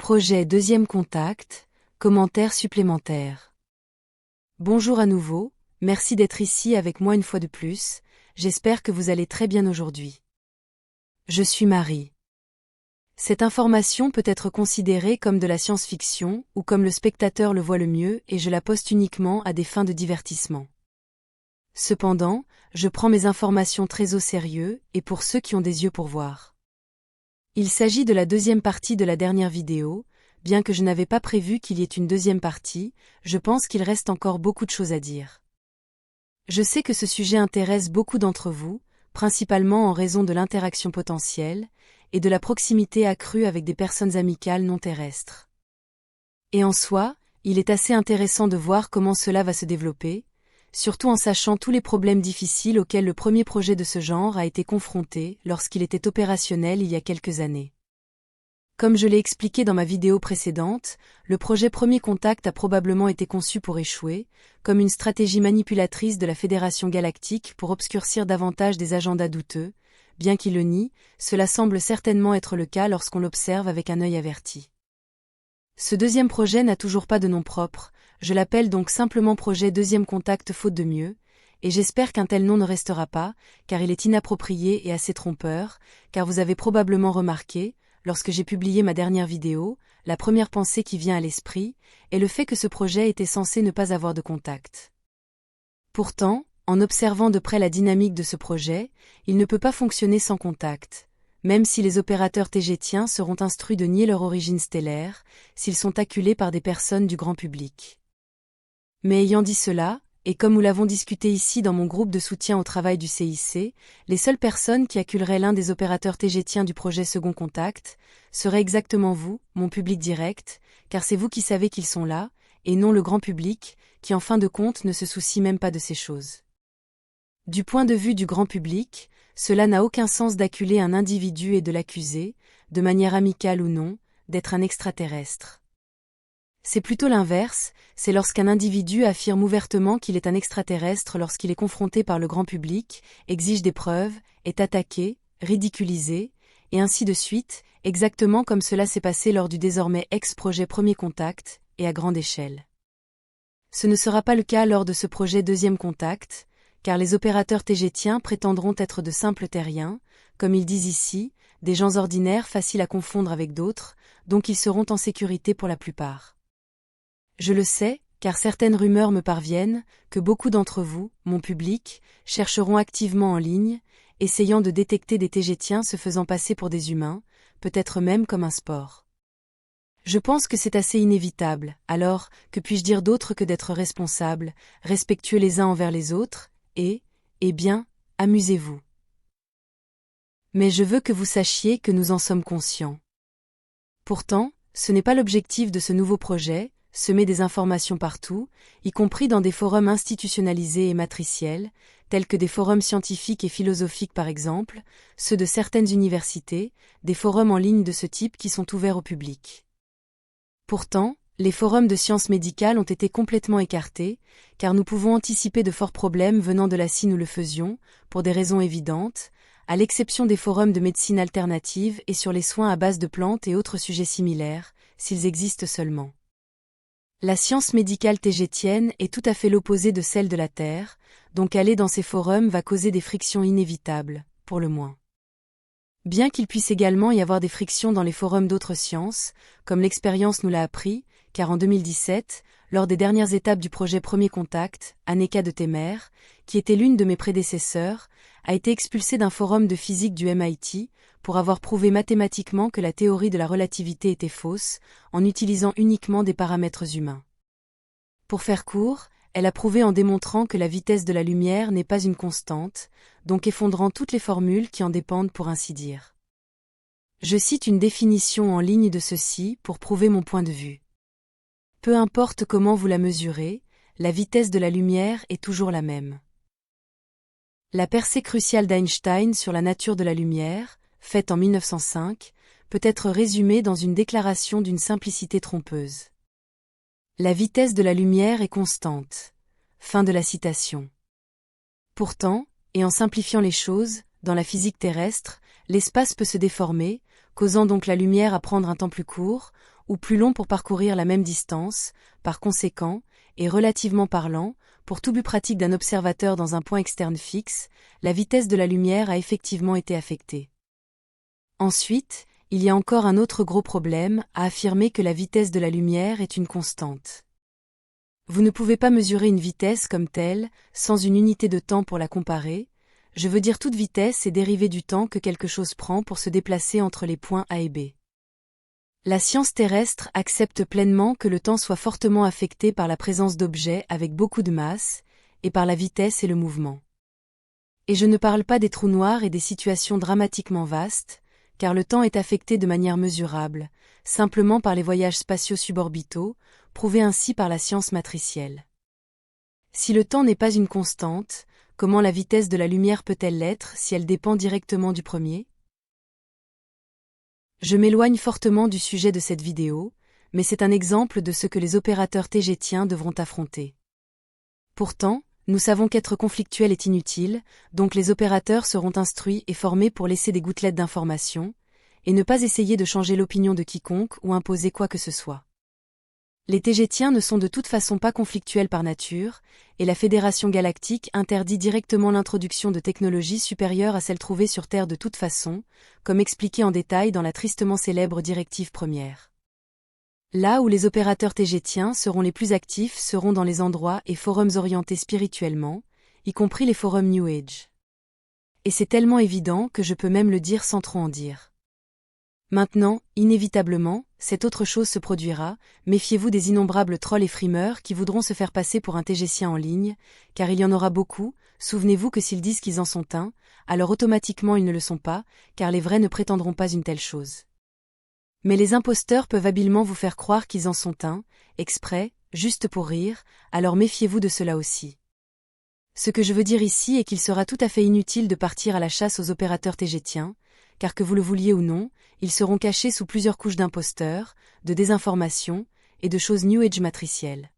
Projet deuxième contact, commentaire supplémentaire. Bonjour à nouveau, merci d'être ici avec moi une fois de plus, j'espère que vous allez très bien aujourd'hui. Je suis Marie. Cette information peut être considérée comme de la science-fiction ou comme le spectateur le voit le mieux et je la poste uniquement à des fins de divertissement. Cependant, je prends mes informations très au sérieux et pour ceux qui ont des yeux pour voir. Il s'agit de la deuxième partie de la dernière vidéo, bien que je n'avais pas prévu qu'il y ait une deuxième partie, je pense qu'il reste encore beaucoup de choses à dire. Je sais que ce sujet intéresse beaucoup d'entre vous, principalement en raison de l'interaction potentielle, et de la proximité accrue avec des personnes amicales non terrestres. Et en soi, il est assez intéressant de voir comment cela va se développer, surtout en sachant tous les problèmes difficiles auxquels le premier projet de ce genre a été confronté lorsqu'il était opérationnel il y a quelques années. Comme je l'ai expliqué dans ma vidéo précédente, le projet Premier Contact a probablement été conçu pour échouer, comme une stratégie manipulatrice de la Fédération Galactique pour obscurcir davantage des agendas douteux, bien qu'il le nie, cela semble certainement être le cas lorsqu'on l'observe avec un œil averti. Ce deuxième projet n'a toujours pas de nom propre, je l'appelle donc simplement projet Deuxième Contact faute de mieux, et j'espère qu'un tel nom ne restera pas, car il est inapproprié et assez trompeur, car vous avez probablement remarqué, lorsque j'ai publié ma dernière vidéo, la première pensée qui vient à l'esprit est le fait que ce projet était censé ne pas avoir de contact. Pourtant, en observant de près la dynamique de ce projet, il ne peut pas fonctionner sans contact, même si les opérateurs tégétiens seront instruits de nier leur origine stellaire, s'ils sont acculés par des personnes du grand public. Mais ayant dit cela, et comme nous l'avons discuté ici dans mon groupe de soutien au travail du CIC, les seules personnes qui acculeraient l'un des opérateurs tégétiens du projet Second Contact seraient exactement vous, mon public direct, car c'est vous qui savez qu'ils sont là, et non le grand public, qui en fin de compte ne se soucie même pas de ces choses. Du point de vue du grand public, cela n'a aucun sens d'acculer un individu et de l'accuser, de manière amicale ou non, d'être un extraterrestre. C'est plutôt l'inverse, c'est lorsqu'un individu affirme ouvertement qu'il est un extraterrestre lorsqu'il est confronté par le grand public, exige des preuves, est attaqué, ridiculisé, et ainsi de suite, exactement comme cela s'est passé lors du désormais ex-projet Premier Contact, et à grande échelle. Ce ne sera pas le cas lors de ce projet Deuxième Contact, car les opérateurs tégétiens prétendront être de simples terriens, comme ils disent ici, des gens ordinaires faciles à confondre avec d'autres, donc ils seront en sécurité pour la plupart. Je le sais, car certaines rumeurs me parviennent, que beaucoup d'entre vous, mon public, chercheront activement en ligne, essayant de détecter des tégétiens se faisant passer pour des humains, peut-être même comme un sport. Je pense que c'est assez inévitable, alors, que puis-je dire d'autre que d'être responsable, respectueux les uns envers les autres, et, eh bien, amusez-vous. Mais je veux que vous sachiez que nous en sommes conscients. Pourtant, ce n'est pas l'objectif de ce nouveau projet, semer des informations partout, y compris dans des forums institutionnalisés et matriciels, tels que des forums scientifiques et philosophiques par exemple, ceux de certaines universités, des forums en ligne de ce type qui sont ouverts au public. Pourtant, les forums de sciences médicales ont été complètement écartés, car nous pouvons anticiper de forts problèmes venant de là si nous le faisions, pour des raisons évidentes, à l'exception des forums de médecine alternative et sur les soins à base de plantes et autres sujets similaires, s'ils existent seulement. La science médicale tégétienne est tout à fait l'opposé de celle de la Terre, donc aller dans ces forums va causer des frictions inévitables, pour le moins. Bien qu'il puisse également y avoir des frictions dans les forums d'autres sciences, comme l'expérience nous l'a appris, car en 2017, lors des dernières étapes du projet Premier Contact, Anneka de Temer, qui était l'une de mes prédécesseurs, a été expulsée d'un forum de physique du MIT, pour avoir prouvé mathématiquement que la théorie de la relativité était fausse, en utilisant uniquement des paramètres humains. Pour faire court, elle a prouvé en démontrant que la vitesse de la lumière n'est pas une constante, donc effondrant toutes les formules qui en dépendent pour ainsi dire. Je cite une définition en ligne de ceci pour prouver mon point de vue. Peu importe comment vous la mesurez, la vitesse de la lumière est toujours la même. La percée cruciale d'Einstein sur la nature de la lumière, faite en 1905, peut être résumée dans une déclaration d'une simplicité trompeuse. La vitesse de la lumière est constante. Fin de la citation. Pourtant, et en simplifiant les choses, dans la physique terrestre, l'espace peut se déformer, causant donc la lumière à prendre un temps plus court, ou plus long pour parcourir la même distance, par conséquent, et relativement parlant, pour tout but pratique d'un observateur dans un point externe fixe, la vitesse de la lumière a effectivement été affectée. Ensuite, il y a encore un autre gros problème, à affirmer que la vitesse de la lumière est une constante. Vous ne pouvez pas mesurer une vitesse comme telle, sans une unité de temps pour la comparer, je veux dire toute vitesse est dérivée du temps que quelque chose prend pour se déplacer entre les points A et B. La science terrestre accepte pleinement que le temps soit fortement affecté par la présence d'objets avec beaucoup de masse, et par la vitesse et le mouvement. Et je ne parle pas des trous noirs et des situations dramatiquement vastes, car le temps est affecté de manière mesurable, simplement par les voyages spatiaux suborbitaux, prouvés ainsi par la science matricielle. Si le temps n'est pas une constante, comment la vitesse de la lumière peut-elle l'être si elle dépend directement du premier ? Je m'éloigne fortement du sujet de cette vidéo, mais c'est un exemple de ce que les opérateurs tégétiens devront affronter. Pourtant, nous savons qu'être conflictuel est inutile, donc les opérateurs seront instruits et formés pour laisser des gouttelettes d'informations, et ne pas essayer de changer l'opinion de quiconque ou imposer quoi que ce soit. Les tégétiens ne sont de toute façon pas conflictuels par nature, et la Fédération galactique interdit directement l'introduction de technologies supérieures à celles trouvées sur Terre de toute façon, comme expliqué en détail dans la tristement célèbre directive première. Là où les opérateurs tégétiens seront les plus actifs seront dans les endroits et forums orientés spirituellement, y compris les forums New Age. Et c'est tellement évident que je peux même le dire sans trop en dire. Maintenant, inévitablement, cette autre chose se produira, méfiez-vous des innombrables trolls et frimeurs qui voudront se faire passer pour un tégétien en ligne, car il y en aura beaucoup, souvenez-vous que s'ils disent qu'ils en sont un, alors automatiquement ils ne le sont pas, car les vrais ne prétendront pas une telle chose. Mais les imposteurs peuvent habilement vous faire croire qu'ils en sont un, exprès, juste pour rire, alors méfiez-vous de cela aussi. Ce que je veux dire ici est qu'il sera tout à fait inutile de partir à la chasse aux opérateurs tégétiens, car que vous le vouliez ou non, ils seront cachés sous plusieurs couches d'imposteurs, de désinformation, et de choses New Age matricielles.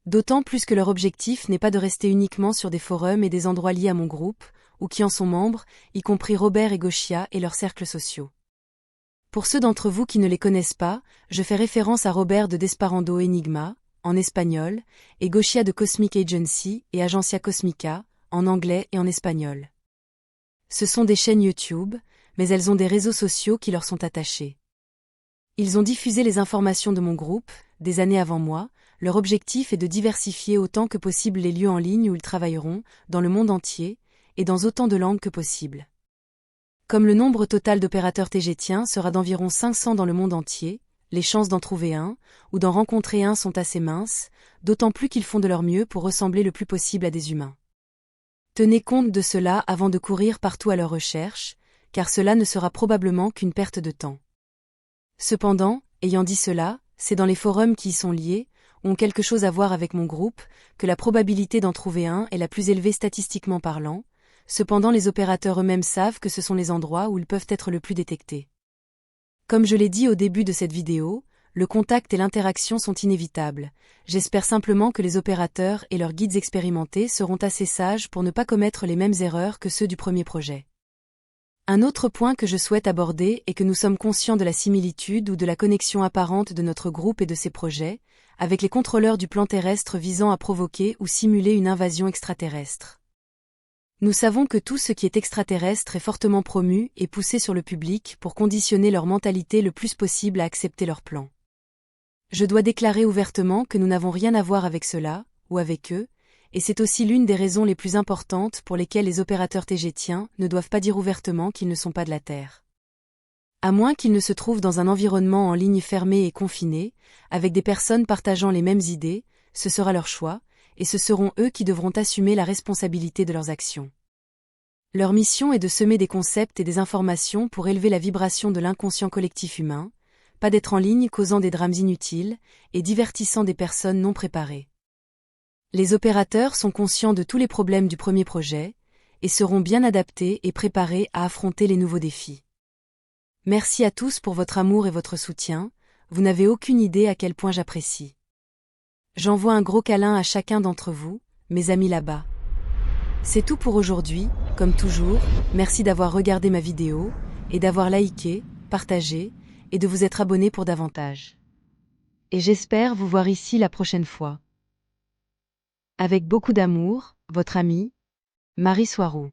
D'autant plus que leur objectif n'est pas de rester uniquement sur des forums et des endroits liés à mon groupe, ou qui en sont membres, y compris Robert et Goshia et leurs cercles sociaux. Pour ceux d'entre vous qui ne les connaissent pas, je fais référence à Robert de Desperando Enigma, en espagnol, et Goshia de Cosmic Agency et Agencia Cosmica, en anglais et en espagnol. Ce sont des chaînes YouTube, mais elles ont des réseaux sociaux qui leur sont attachés. Ils ont diffusé les informations de mon groupe, des années avant moi, leur objectif est de diversifier autant que possible les lieux en ligne où ils travailleront, dans le monde entier, et dans autant de langues que possible. Comme le nombre total d'opérateurs tégétiens sera d'environ 500 dans le monde entier, les chances d'en trouver un, ou d'en rencontrer un sont assez minces, d'autant plus qu'ils font de leur mieux pour ressembler le plus possible à des humains. Tenez compte de cela avant de courir partout à leur recherche, car cela ne sera probablement qu'une perte de temps. Cependant, ayant dit cela, c'est dans les forums qui y sont liés, ont quelque chose à voir avec mon groupe, que la probabilité d'en trouver un est la plus élevée statistiquement parlant. Cependant les opérateurs eux-mêmes savent que ce sont les endroits où ils peuvent être le plus détectés. Comme je l'ai dit au début de cette vidéo, le contact et l'interaction sont inévitables. J'espère simplement que les opérateurs et leurs guides expérimentés seront assez sages pour ne pas commettre les mêmes erreurs que ceux du premier projet. Un autre point que je souhaite aborder est que nous sommes conscients de la similitude ou de la connexion apparente de notre groupe et de ses projets, avec les contrôleurs du plan terrestre visant à provoquer ou simuler une invasion extraterrestre. Nous savons que tout ce qui est extraterrestre est fortement promu et poussé sur le public pour conditionner leur mentalité le plus possible à accepter leur plan. Je dois déclarer ouvertement que nous n'avons rien à voir avec cela, ou avec eux, et c'est aussi l'une des raisons les plus importantes pour lesquelles les opérateurs tégétiens ne doivent pas dire ouvertement qu'ils ne sont pas de la Terre. À moins qu'ils ne se trouvent dans un environnement en ligne fermé et confiné, avec des personnes partageant les mêmes idées, ce sera leur choix, et ce seront eux qui devront assumer la responsabilité de leurs actions. Leur mission est de semer des concepts et des informations pour élever la vibration de l'inconscient collectif humain, pas d'être en ligne causant des drames inutiles et divertissant des personnes non préparées. Les opérateurs sont conscients de tous les problèmes du premier projet, et seront bien adaptés et préparés à affronter les nouveaux défis. Merci à tous pour votre amour et votre soutien, vous n'avez aucune idée à quel point j'apprécie. J'envoie un gros câlin à chacun d'entre vous, mes amis là-bas. C'est tout pour aujourd'hui, comme toujours, merci d'avoir regardé ma vidéo, et d'avoir liké, partagé, et de vous être abonné pour davantage. Et j'espère vous voir ici la prochaine fois. Avec beaucoup d'amour, votre amie, Marie Soiroux.